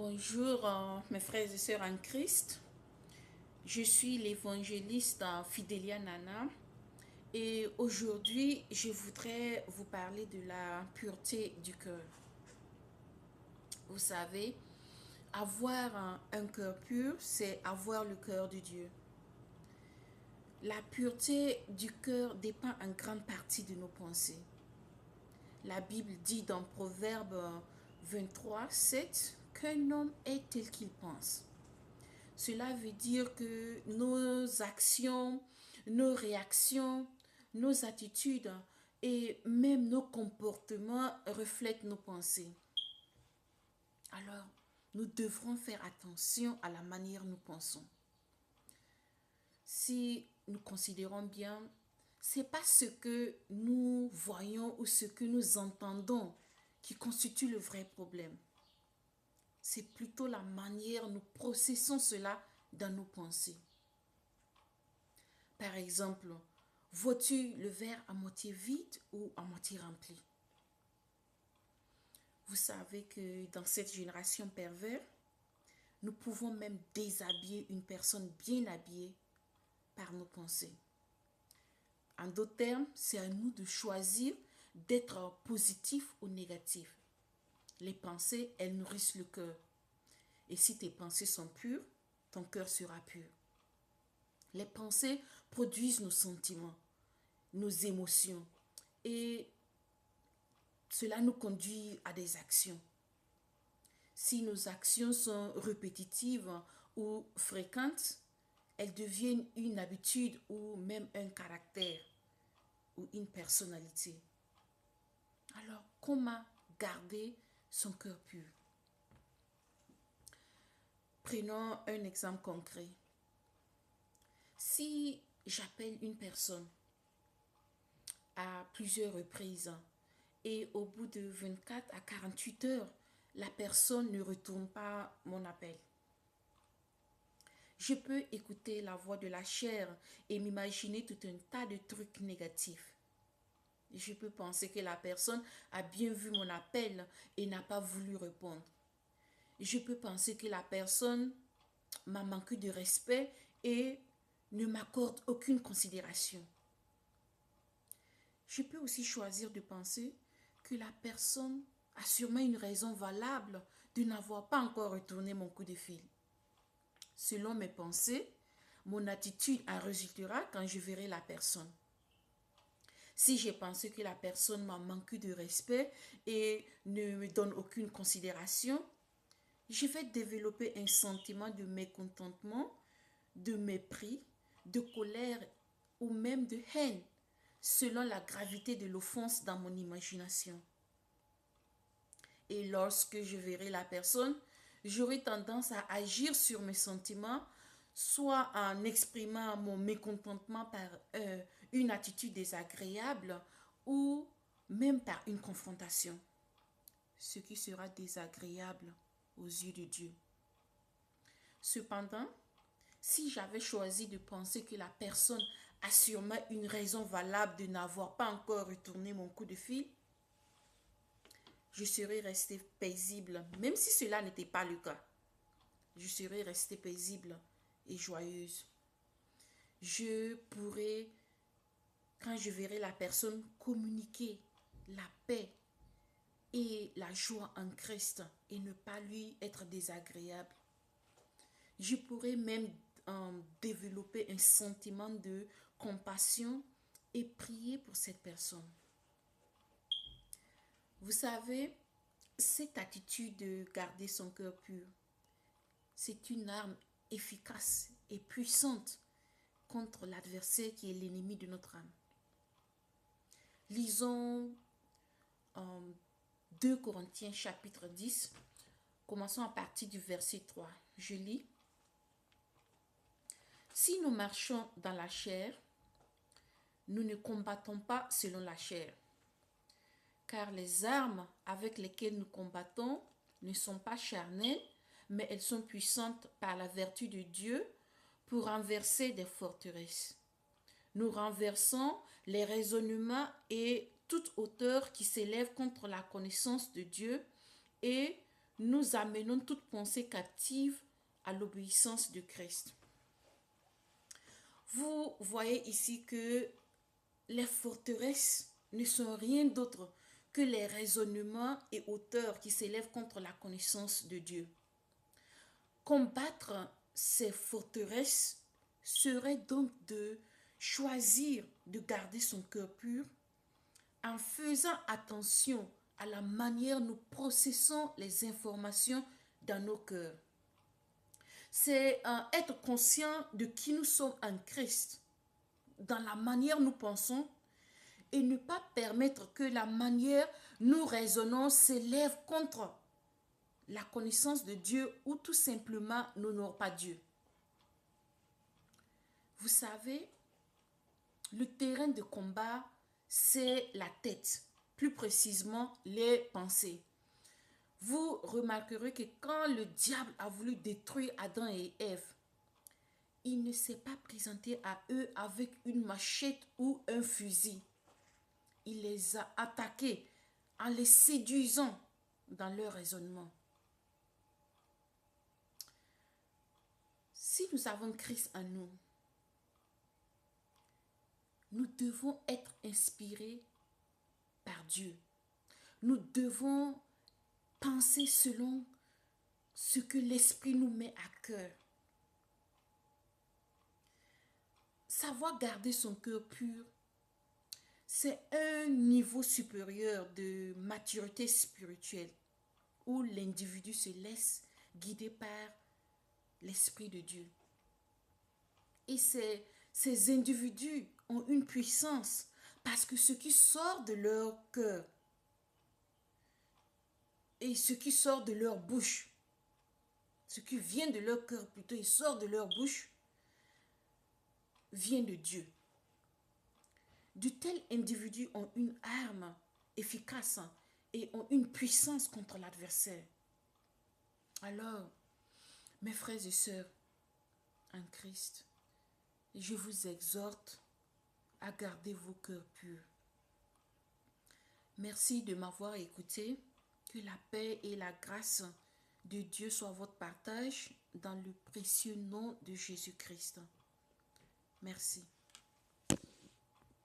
Bonjour mes frères et sœurs en Christ. Je suis l'évangéliste Fidélia Nana et aujourd'hui je voudrais vous parler de la pureté du cœur. Vous savez, avoir un cœur pur, c'est avoir le cœur de Dieu. La pureté du cœur dépend en grande partie de nos pensées. La Bible dit dans Proverbe 23, 7 qu'un homme est tel qu'il pense. Cela veut dire que nos actions, nos réactions, nos attitudes et même nos comportements reflètent nos pensées. Alors, nous devrons faire attention à la manière dont nous pensons. Si nous considérons bien, ce n'est pas ce que nous voyons ou ce que nous entendons qui constitue le vrai problème. C'est plutôt la manière dont nous processons cela dans nos pensées. Par exemple, vois-tu le verre à moitié vide ou à moitié rempli? Vous savez que dans cette génération perverse, nous pouvons même déshabiller une personne bien habillée par nos pensées. En d'autres termes, c'est à nous de choisir d'être positif ou négatif. Les pensées, elles nourrissent le cœur. Et si tes pensées sont pures, ton cœur sera pur. Les pensées produisent nos sentiments, nos émotions et cela nous conduit à des actions. Si nos actions sont répétitives ou fréquentes, elles deviennent une habitude ou même un caractère ou une personnalité. Alors, comment garder son cœur pur? Prenons un exemple concret. Si j'appelle une personne à plusieurs reprises et au bout de 24 à 48 heures, la personne ne retourne pas mon appel, je peux écouter la voix de la chair et m'imaginer tout un tas de trucs négatifs. Je peux penser que la personne a bien vu mon appel et n'a pas voulu répondre. Je peux penser que la personne m'a manqué de respect et ne m'accorde aucune considération. Je peux aussi choisir de penser que la personne a sûrement une raison valable de n'avoir pas encore retourné mon coup de fil. Selon mes pensées, mon attitude en résultera quand je verrai la personne. Si j'ai pensé que la personne m'a manqué de respect et ne me donne aucune considération, je vais développer un sentiment de mécontentement, de mépris, de colère ou même de haine, selon la gravité de l'offense dans mon imagination. Et lorsque je verrai la personne, j'aurai tendance à agir sur mes sentiments, soit en exprimant mon mécontentement par une attitude désagréable ou même par une confrontation, ce qui sera désagréable aux yeux de Dieu. Cependant, si j'avais choisi de penser que la personne a sûrement une raison valable de n'avoir pas encore retourné mon coup de fil, je serais restée paisible, même si cela n'était pas le cas. Je serais restée paisible et joyeuse. Je pourrais, quand je verrai la personne, communiquer la paix et la joie en Christ et ne pas lui être désagréable. Je pourrais même développer un sentiment de compassion et prier pour cette personne. Vous savez, cette attitude de garder son cœur pur, c'est une arme efficace et puissante contre l'adversaire qui est l'ennemi de notre âme. Lisons en 2 Corinthiens chapitre 10, commençons à partir du verset 3. Je lis. Si nous marchons dans la chair, nous ne combattons pas selon la chair. Car les armes avec lesquelles nous combattons ne sont pas charnelles, mais elles sont puissantes par la vertu de Dieu pour renverser des forteresses. Nous renversons les raisonnements et toute hauteur qui s'élève contre la connaissance de Dieu et nous amenons toute pensée captive à l'obéissance de Christ. Vous voyez ici que les forteresses ne sont rien d'autre que les raisonnements et hauteurs qui s'élèvent contre la connaissance de Dieu. Combattre ces forteresses serait donc de choisir de garder son cœur pur en faisant attention à la manière nous processons les informations dans nos cœurs. C'est être conscient de qui nous sommes en Christ, dans la manière nous pensons, et ne pas permettre que la manière nous raisonnons s'élève contre la connaissance de Dieu ou tout simplement n'honore pas Dieu. Vous savez, le terrain de combat, c'est la tête, plus précisément les pensées. Vous remarquerez que quand le diable a voulu détruire Adam et Ève, il ne s'est pas présenté à eux avec une machette ou un fusil. Il les a attaqués en les séduisant dans leur raisonnement. Si nous avons Christ en nous, nous devons être inspirés par Dieu. Nous devons penser selon ce que l'Esprit nous met à cœur. Savoir garder son cœur pur, c'est un niveau supérieur de maturité spirituelle où l'individu se laisse guider par l'Esprit de Dieu. Et ces individus ont une puissance parce que ce qui sort de leur cœur et ce qui sort de leur bouche, ce qui vient de leur cœur plutôt et sort de leur bouche, vient de Dieu. De tels individus ont une arme efficace et ont une puissance contre l'adversaire. Alors, mes frères et sœurs en Christ, je vous exhorte à garder vos cœurs purs. Merci de m'avoir écouté. Que la paix et la grâce de Dieu soient votre partage dans le précieux nom de Jésus-Christ. Merci.